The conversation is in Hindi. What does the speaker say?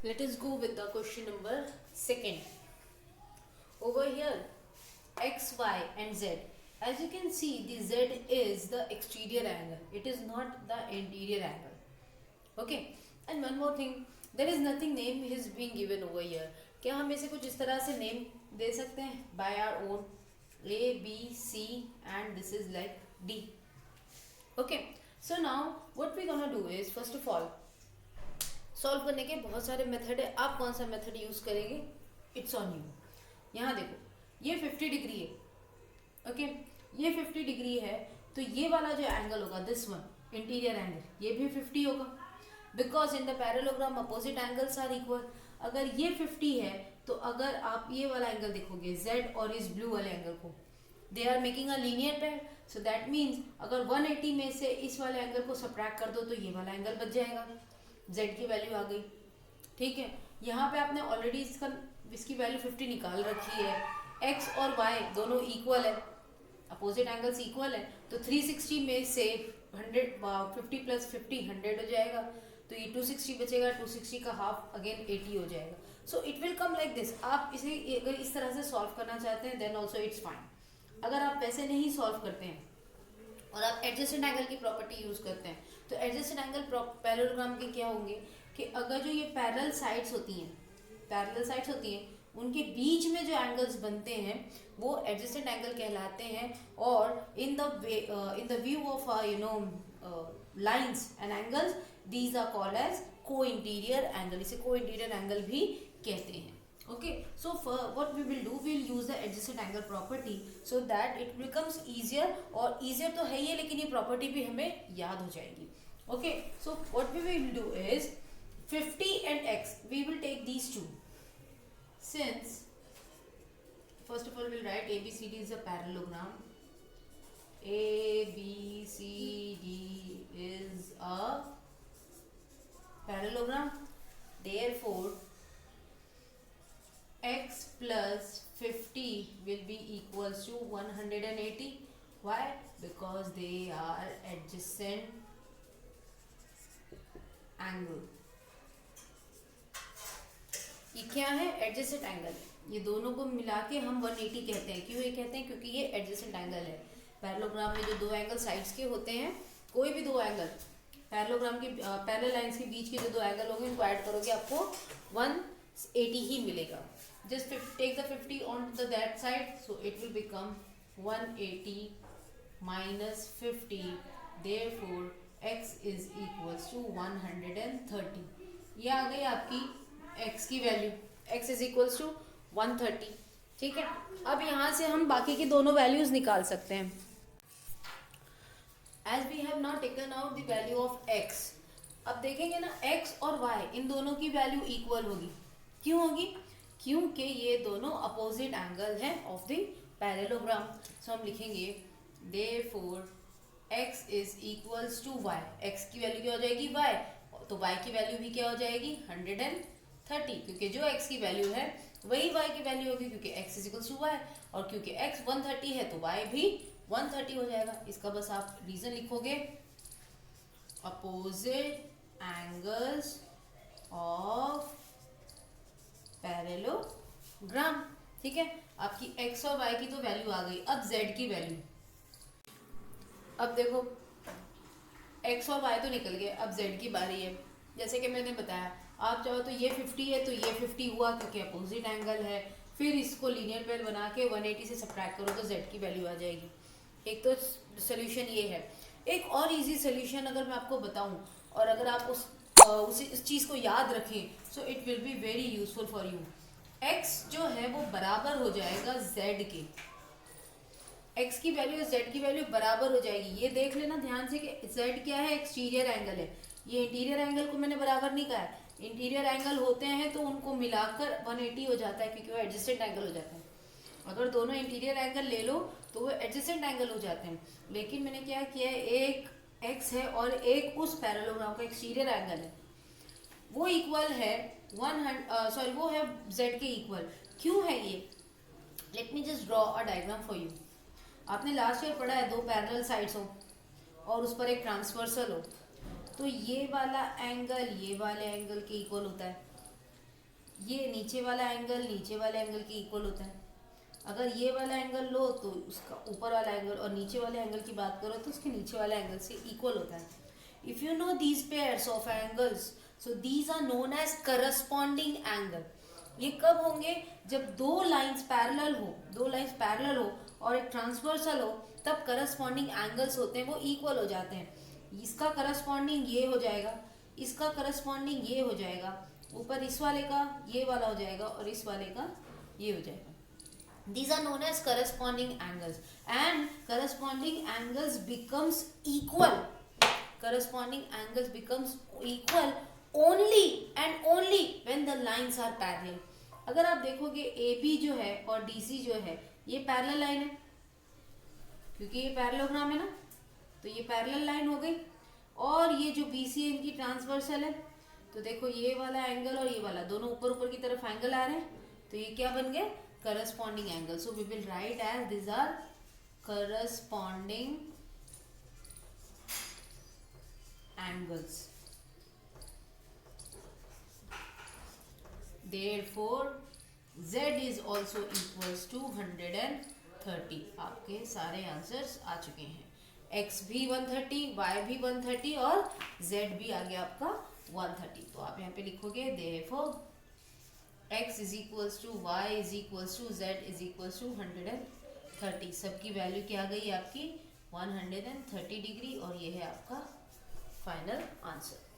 Let us go with the question number second. Over here, x, y and z. As you can see, the z is the exterior angle. It is not the interior angle. Okay. And one more thing, there is nothing name is being given over here. क्या हम इसे कुछ इस तरह से नेम दे सकते हैं? By our own, A, B, C and this is like D. Okay. So now what we gonna do is, first of all, solve करने के बहुत सारे मेथड है. आप कौन सा मेथड यूज करेंगे, इट्स ऑन यू. यहाँ देखो, ये 50 डिग्री है. ओके, ये 50 डिग्री है, तो ये वाला जो एंगल होगा, दिस वन इंटीरियर एंगल, ये भी 50 होगा. Because in the parallelogram opposite angles are equal. अगर ये 50 है, तो अगर आप ये वाला एंगल देखोगे, z और इस ब्लू वाले एंगल को, they are making a linear pair. So that means अगर 180 में से इस वाले एंगल को सब्ट्रैक्ट कर दो, तो ये वाला एंगल बच जाएगा. z की वैल्यू आ गई. ठीक है, यहाँ पे आपने ऑलरेडी इसकी वैल्यू 50 निकाल रखी है. x और y दोनों इक्वल है, अपोजिट एंगल्स इक्वल है, तो 360 में से 50 प्लस 50 100 हो जाएगा. तो ये 260 बचेगा, 260 का हाफ अगेन 80 हो जाएगा. So it will come like this. आप इसे अगर इस तरह से सॉल्व करना चाहते हैं देन ऑल्सो इट्स फाइन. अगर आप वैसे नहीं सॉल्व करते हैं और आप एडजेसेंट एंगल की प्रॉपर्टी यूज करते हैं, तो एडजेसेंट एंगल पैरेललोग्राम के क्या होंगे कि अगर जो ये पैरेलल साइड्स होती हैं, उनके बीच में जो एंगल्स बनते हैं वो एडजेसेंट एंगल कहलाते हैं. और in the view of lines and angles, these are called as को इंटीरियर एंगल. इसे को इंटीरियर एंगल भी कहते हैं. Okay, so for what we will do, we'll use the adjacent angle property so that it becomes easier. और easier तो है ये, लेकिन ये property भी हमें याद हो जाएगी. Okay, so what we will do is 50 and x, we will take these two. Since first of all we'll write ABCD is a parallelogram. ABCD is a parallelogram. Therefore x plus 50 will be equals to 180. Why? Because they are adjacent angle. ये क्या है? Adjacent angle. ये दोनों को मिला के हम 180 कहते हैं. क्यों ये कहते हैं? क्योंकि ये एडजेसेंट एंगल है. पैरेललोग्राम में जो दो एंगल साइड्स के होते हैं, कोई भी दो एंगल पैरेललोग्राम के पैरेलल लाइंस के बीच के जो दो एंगल होंगे, उनको ऐड करोगे आपको 180 ही मिलेगा. Just take the 50 on the that side, so it will become 180 minus 50. Therefore x is equals to 130. ये आ गई आपकी x की value. x is equals to 130. ठीक है, अब यहाँ से हम बाकी की दोनों वैल्यूज निकाल सकते हैं. As we have now taken out the value of x, अब देखेंगे ना, x और y इन दोनों की वैल्यू इक्वल होगी. क्यों होगी? क्योंकि ये दोनों अपोजिट एंगल हैं ऑफ द पैरेललोग्राम. सो हम लिखेंगे therefore x is equals to y. x की वैल्यू क्या हो जाएगी? y. तो y की वैल्यू भी क्या हो जाएगी? 130. क्योंकि जो x की वैल्यू है वही y की वैल्यू होगी, क्योंकि x is equals to y. और क्योंकि x 130 है तो y भी 130 हो जाएगा. इसका बस आप रीजन लिखोगे, अपोजिट एंगल्स ऑफ पैरेललोग्राम. ठीक है, आपकी x और y की तो वैल्यू आ गई. अब z की वैल्यू, अब देखो x और y तो निकल गए, अब z की बारी है. जैसे कि मैंने बताया, आप चाहो तो ये 50 है तो ये 50 हुआ, क्योंकि अपोजिट एंगल है. फिर इसको लीनियर पेयर बना के 180 से सब्ट्रैक्ट करो तो z की वैल्यू आ जाएगी. एक तो सोल्यूशन ये है. एक और इजी सोल्यूशन अगर मैं आपको बताऊं, और अगर आप उस चीज़ को याद रखें, so it will be very useful for you. x जो है वो बराबर हो जाएगा z के. x की वैल्यू z की वैल्यू बराबर हो जाएगी. ये देख लेना ध्यान से कि z क्या है? एक्सटीरियर एंगल है. ये इंटीरियर एंगल को मैंने बराबर नहीं कहा है. इंटीरियर एंगल होते हैं तो उनको मिलाकर 180 हो जाता है, क्योंकि वो एडजेसेंट एंगल हो जाता है. अगर दोनों इंटीरियर एंगल ले लो तो वो एडजेसेंट एंगल हो जाते हैं. लेकिन मैंने क्या किया है, एक x है और एक उस पैरेललोग्राम का एक्सटीरियर एंगल है, वो इक्वल है वो है z के इक्वल. क्यों है ये? Let me just draw a diagram for you. आपने लास्ट ईयर पढ़ा है, दो पैरेलल साइड्स हो और उस पर एक ट्रांसवर्सल हो, तो ये वाला एंगल ये वाले एंगल के इक्वल होता है. ये नीचे वाला एंगल के इक्वल होता है। अगर ये वाला एंगल लो तो उसका ऊपर वाला एंगल, और नीचे वाले एंगल की बात करो तो उसके नीचे वाले एंगल से इक्वल होता है। If you know these pairs of angles, so these are known as corresponding angle. ये कब होंगे? जब दो लाइंस पैरेलल हो और एक ट्रांसवर्सल हो, तब करस्पॉन्डिंग एंगल्स होते हैं वो इक्वल हो जाते हैं। इसका करस्पॉन्डिंग ये हो जाएगा, इसका करस्पॉन्डिंग ये हो जाएगा, ऊपर इस वाले का ये वाला हो जाएगा और इस वाले का ये हो जाएगा। These are known as corresponding angles, and corresponding angles becomes equal. Corresponding angles becomes equal only and only when the lines are parallel. अगर आप देखोगे AB जो है और DC जो है ये पैरेलल लाइन है, क्योंकि ये पैरेललोग्राम है ना, तो ये पैरेलल लाइन हो गई। और ये जो BC है इनकी ट्रांसवर्सल है, तो देखो ये वाला एंगल और ये वाला दोनों ऊपर ऊपर की तरफ एंगल आ रहे हैं, तो ये क्या बन गए? Corresponding angle. So we will write as these are corresponding angles. Therefore Z is also equals to 130. आपके सारे आंसर्स आ चुके हैं। X भी 130, Y भी 130 और Z भी आ गया आपका 130। तो आप यहाँ पे लिखोगे therefore x is equals to y is equals to z is equals to 130। सबकी वैल्यू क्या आ गई आपकी? 130 डिग्री, और ये है आपका फाइनल आंसर।